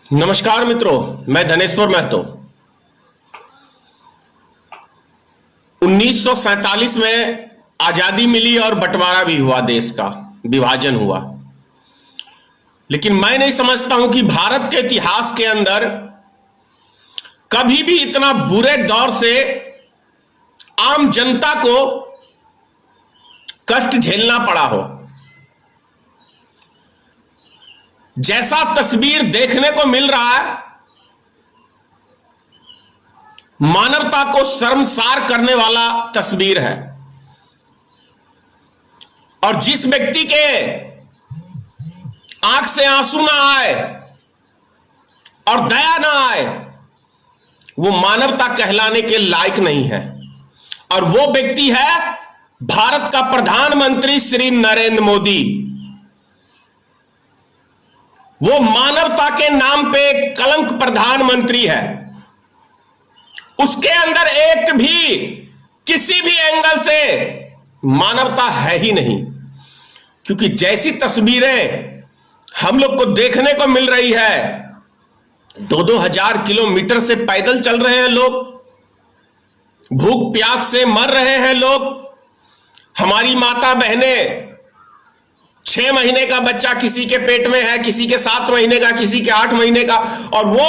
नमस्कार मित्रों, मैं धनेश्वर महतो। 1947 में आजादी मिली और बंटवारा भी हुआ, देश का विभाजन हुआ। लेकिन मैं नहीं समझता हूं कि भारत के इतिहास के अंदर कभी भी इतना बुरे दौर से आम जनता को कष्ट झेलना पड़ा हो। जैसा तस्वीर देखने को मिल रहा है, मानवता को शर्मसार करने वाला तस्वीर है। और जिस व्यक्ति के आंख से आंसू ना आए और दया ना आए, वो मानवता कहलाने के लायक नहीं है। और वो व्यक्ति है भारत का प्रधानमंत्री श्री नरेंद्र मोदी। वो मानवता के नाम पे एक कलंक प्रधानमंत्री है। उसके अंदर एक भी किसी भी एंगल से मानवता है ही नहीं। क्योंकि जैसी तस्वीरें हम लोग को देखने को मिल रही है, 2-2 हजार किलोमीटर से पैदल चल रहे हैं लोग, भूख प्यास से मर रहे हैं लोग। हमारी माता बहनें, 6 महीने का बच्चा किसी के पेट में है, किसी के 7 महीने का, किसी के 8 महीने का, और वो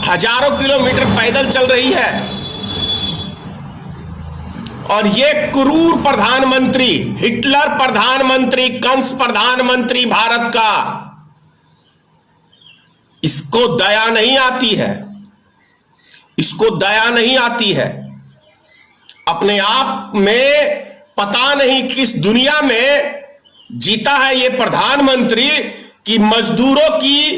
हजारों किलोमीटर पैदल चल रही है। और ये क्रूर प्रधानमंत्री, हिटलर प्रधानमंत्री, कंस प्रधानमंत्री भारत का, इसको दया नहीं आती है। इसको दया नहीं आती है। अपने आप में पता नहीं किस दुनिया में जीता है ये प्रधानमंत्री कि मजदूरों की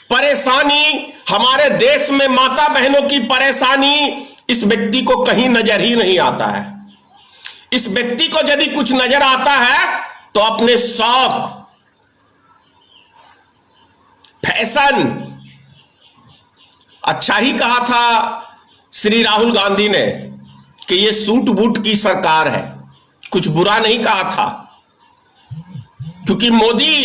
परेशानी, हमारे देश में माता बहनों की परेशानी इस व्यक्ति को कहीं नजर ही नहीं आता है। इस व्यक्ति को यदि कुछ नजर आता है तो अपने शौक, फैशन, अच्छा ही कहा था श्री राहुल गांधी ने कि ये सूट बूट की सरकार है, कुछ बुरा नहीं कहा था। क्योंकि मोदी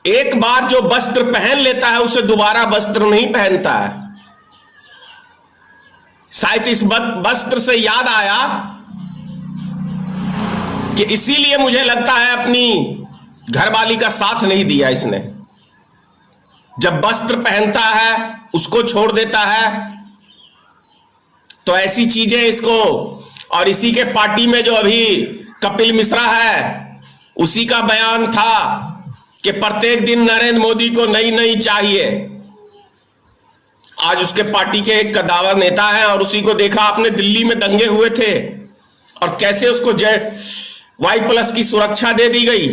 एक बार जो वस्त्र पहन लेता है उसे दोबारा वस्त्र नहीं पहनता है। शायद इस वस्त्र से याद आया कि इसीलिए मुझे लगता है अपनी घरवाली का साथ नहीं दिया इसने। जब वस्त्र पहनता है उसको छोड़ देता है, तो ऐसी चीजें इसको। और इसी के पार्टी में जो अभी कपिल मिश्रा है, उसी का बयान था कि प्रत्येक दिन नरेंद्र मोदी को नई नई चाहिए। आज उसके पार्टी के एक कदावर नेता है, और उसी को देखा आपने, दिल्ली में दंगे हुए थे और कैसे उसको Y+ की सुरक्षा दे दी गई।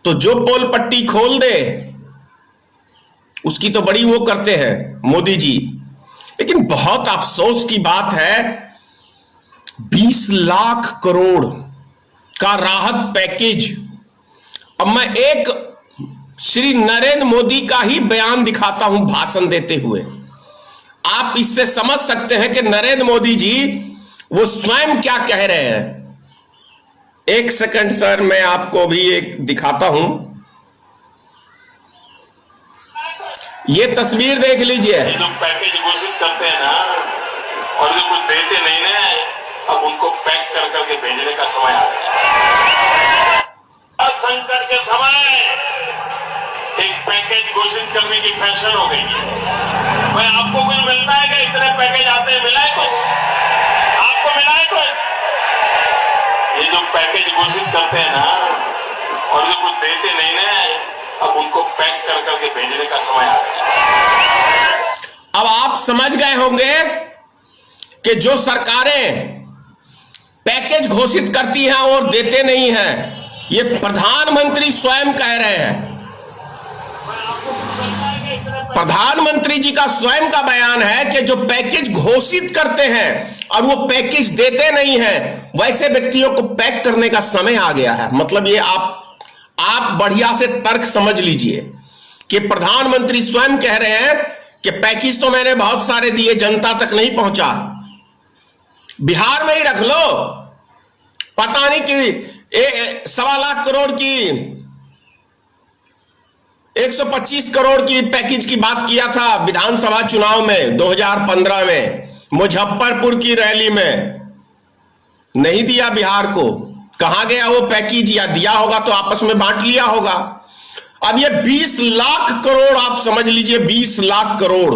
तो जो पोल पट्टी खोल दे उसकी तो बड़ी वो करते हैं मोदी जी। लेकिन बहुत अफसोस की बात है, 20 लाख करोड़ का राहत पैकेज। अब मैं एक श्री नरेंद्र मोदी का ही बयान दिखाता हूं भाषण देते हुए। आप इससे समझ सकते हैं कि नरेंद्र मोदी जी वो स्वयं क्या कह रहे हैं। एक सेकंड सर, मैं आपको भी एक दिखाता हूं। ये तस्वीर देख लीजिए। ये लोग पैकेज घोषित करते हैं ना, और जो कुछ देते नहीं ना, अब उनको पैक कर करके भेजने का समय आ गया। संकट के समय एक पैकेज घोषित करने की फैशन हो गई है। भाई आपको कुछ मिलता है क्या? इतने पैकेज आते हैं, मिला है कुछ? आपको मिला है कुछ? ये जो पैकेज घोषित करते हैं ना, और जो कुछ देते नहीं ना, अब उनको पैक कर करके भेजने का समय आ गया। अब आप समझ गए होंगे कि जो सरकारें पैकेज घोषित करती हैं और देते नहीं हैं, ये प्रधानमंत्री स्वयं कह रहे हैं। प्रधानमंत्री जी का स्वयं का बयान है कि जो पैकेज घोषित करते हैं और वो पैकेज देते नहीं हैं, वैसे व्यक्तियों को पैक करने का समय आ गया है। मतलब ये आप बढ़िया से तर्क समझ लीजिए कि प्रधानमंत्री स्वयं कह रहे हैं कि पैकेज तो मैंने बहुत सारे दिए, जनता तक नहीं पहुंचा। बिहार में ही रख लो, पता नहीं कि 1.25 लाख करोड़ की 125 करोड़ की पैकेज की बात किया था विधानसभा चुनाव में 2015 में, मुजफ्फरपुर की रैली में। नहीं दिया बिहार को। कहां गया वो पैकेज? या दिया होगा तो आपस में बांट लिया होगा। अब ये 20 लाख करोड़, आप समझ लीजिए 20 लाख करोड़।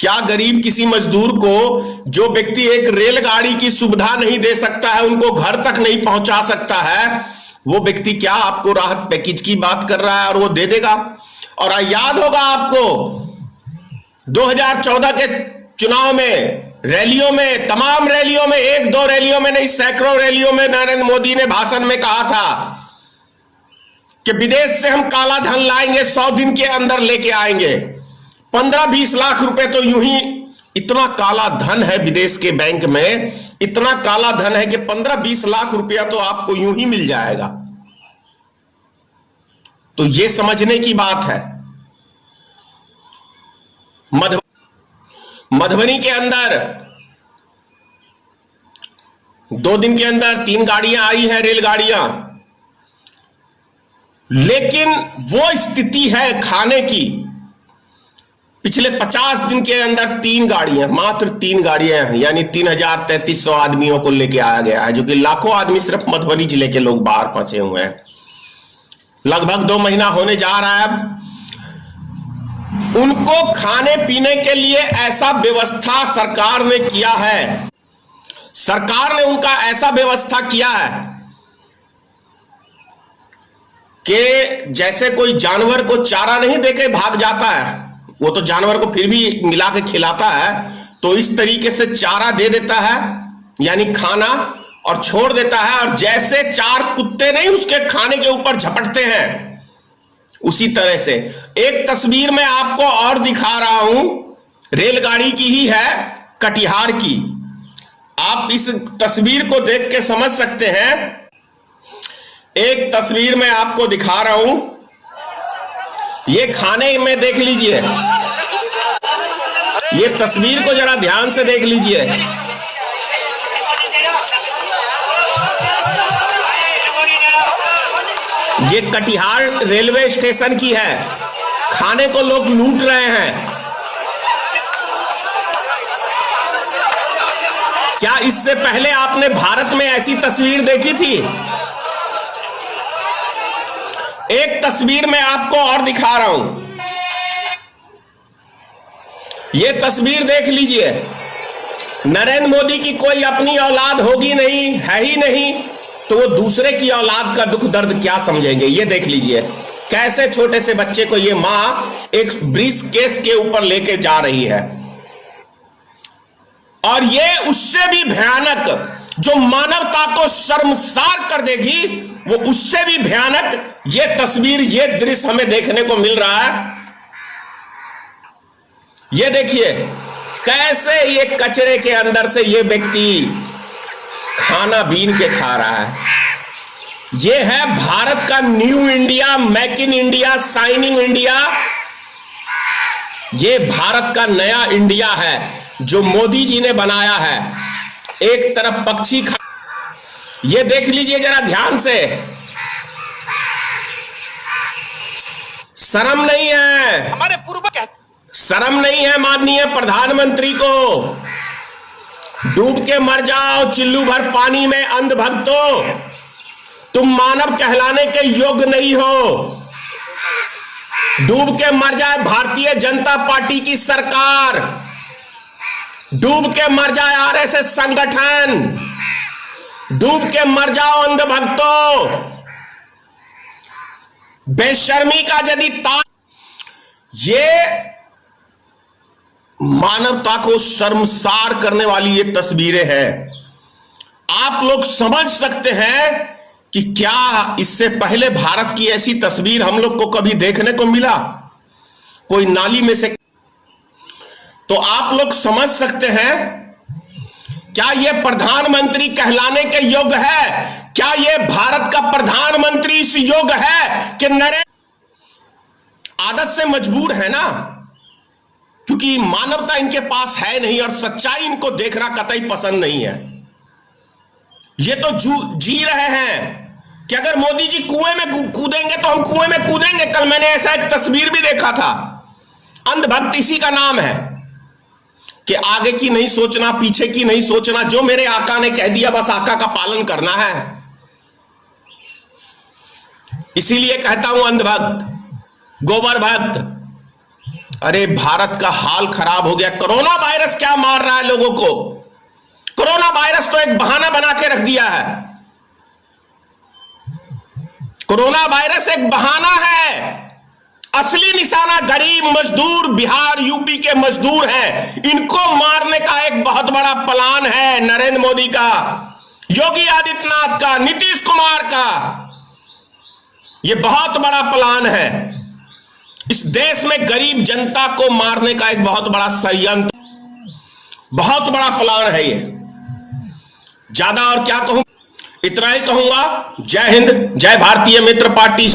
क्या गरीब किसी मजदूर को, जो व्यक्ति एक रेलगाड़ी की सुविधा नहीं दे सकता है, उनको घर तक नहीं पहुंचा सकता है, वो व्यक्ति क्या आपको राहत पैकेज की बात कर रहा है और वो दे देगा? और याद होगा आपको 2014 के चुनाव में, रैलियों में, तमाम रैलियों में, एक दो रैलियों में नहीं सैकड़ों रैलियों में नरेंद्र मोदी ने भाषण में कहा था कि विदेश से हम काला धन लाएंगे, 100 दिन के अंदर लेके आएंगे। 15-20 लाख रुपए तो यूं ही, इतना काला धन है विदेश के बैंक में, इतना काला धन है कि 15-20 लाख रुपया तो आपको यूं ही मिल जाएगा। तो यह समझने की बात है। मधुबनी के अंदर 2 दिन के अंदर 3 गाड़ियां आई हैं, रेलगाड़ियां, लेकिन वो स्थिति है खाने की। पिछले 50 दिन के अंदर 3 गाड़ियां, मात्र 3 गाड़ियां हैं, यानी 3,3300 आदमियों को लेके आया गया है, जो कि लाखों आदमी सिर्फ मधुबनी जिले के लोग बाहर फंसे हुए हैं। लगभग 2 महीना होने जा रहा है। अब उनको खाने पीने के लिए ऐसा व्यवस्था सरकार ने किया है, सरकार ने उनका ऐसा व्यवस्था किया है कि जैसे कोई जानवर को चारा नहीं देके भाग जाता है, वो तो जानवर को फिर भी मिला के खिलाता है, तो इस तरीके से चारा दे देता है, यानी खाना, और छोड़ देता है। और जैसे 4 कुत्ते नहीं उसके खाने के ऊपर झपटते हैं, उसी तरह से। एक तस्वीर में आपको और दिखा रहा हूं, रेलगाड़ी की ही है, कटिहार की। आप इस तस्वीर को देख के समझ सकते हैं। एक तस्वीर में आपको दिखा रहा हूं, ये खाने में देख लीजिए, ये तस्वीर को जरा ध्यान से देख लीजिए। ये कटिहार रेलवे स्टेशन की है, खाने को लोग लूट रहे हैं। क्या इससे पहले आपने भारत में ऐसी तस्वीर देखी थी? एक तस्वीर में आपको और दिखा रहा हूं, यह तस्वीर देख लीजिए। नरेंद्र मोदी की कोई अपनी औलाद होगी नहीं, है ही नहीं, तो वो दूसरे की औलाद का दुख दर्द क्या समझेंगे? ये देख लीजिए कैसे छोटे से बच्चे को ये मां एक ब्रीफ केस के ऊपर लेके जा रही है। और ये उससे भी भयानक, जो मानवता को शर्मसार कर देगी, वो उससे भी भयानक ये तस्वीर, ये दृश्य हमें देखने को मिल रहा है। ये देखिए कैसे ये कचरे के अंदर से ये व्यक्ति खाना बीन के खा रहा है। ये है भारत का new India, make in India, shining India. ये भारत का नया इंडिया है जो मोदी जी ने बनाया है। एक तरफ पक्षी खा, ये देख लीजिए जरा ध्यान से, शर्म नहीं है, हमारे पूर्व शर्म नहीं है माननीय प्रधानमंत्री को। डूब के मर जाओ चिल्लू भर पानी में अंधभक्तों, तुम मानव कहलाने के योग्य नहीं हो। डूब के मर जाए भारतीय जनता पार्टी की सरकार, डूब के मर जाए आरएसएस संगठन, डूब के मर जाओ अंधभक्तों। बेशर्मी का यदि ये मानवता को शर्मसार करने वाली ये तस्वीरें हैं। आप लोग समझ सकते हैं कि क्या इससे पहले भारत की ऐसी तस्वीर हम लोग को कभी देखने को मिला, कोई नाली में से? तो आप लोग समझ सकते हैं, क्या यह प्रधानमंत्री कहलाने के योग्य है? क्या यह भारत का प्रधानमंत्री इस योग्य है कि नरेंद्र आदत से मजबूर है ना, क्योंकि मानवता इनके पास है नहीं और सच्चाई इनको देखना कतई पसंद नहीं है। ये तो जी रहे हैं कि अगर मोदी जी कुएं में कूदेंगे तो हम कुएं में कूदेंगे। कल मैंने ऐसा एक तस्वीर भी देखा था। अंधभक्त इसी का नाम है कि आगे की नहीं सोचना, पीछे की नहीं सोचना, जो मेरे आका ने कह दिया बस आका का पालन करना है। इसीलिए कहता हूं अंधभक्त, गोबर भक्त, अरे भारत का हाल खराब हो गया। कोरोना वायरस क्या मार रहा है लोगों को? कोरोना वायरस तो एक बहाना बना के रख दिया है। कोरोना वायरस एक बहाना है। असली निशाना गरीब मजदूर, बिहार यूपी के मजदूर हैं। इनको मारने का एक बहुत बड़ा प्लान है नरेंद्र मोदी का, योगी आदित्यनाथ का, नीतीश कुमार का। यह बहुत बड़ा प्लान है। इस देश में गरीब जनता को मारने का एक बहुत बड़ा षड्यंत्र, बहुत बड़ा प्लान है ये। ज्यादा और क्या कहूं, इतना ही कहूंगा। जय हिंद, जय भारतीय मित्र पार्टी।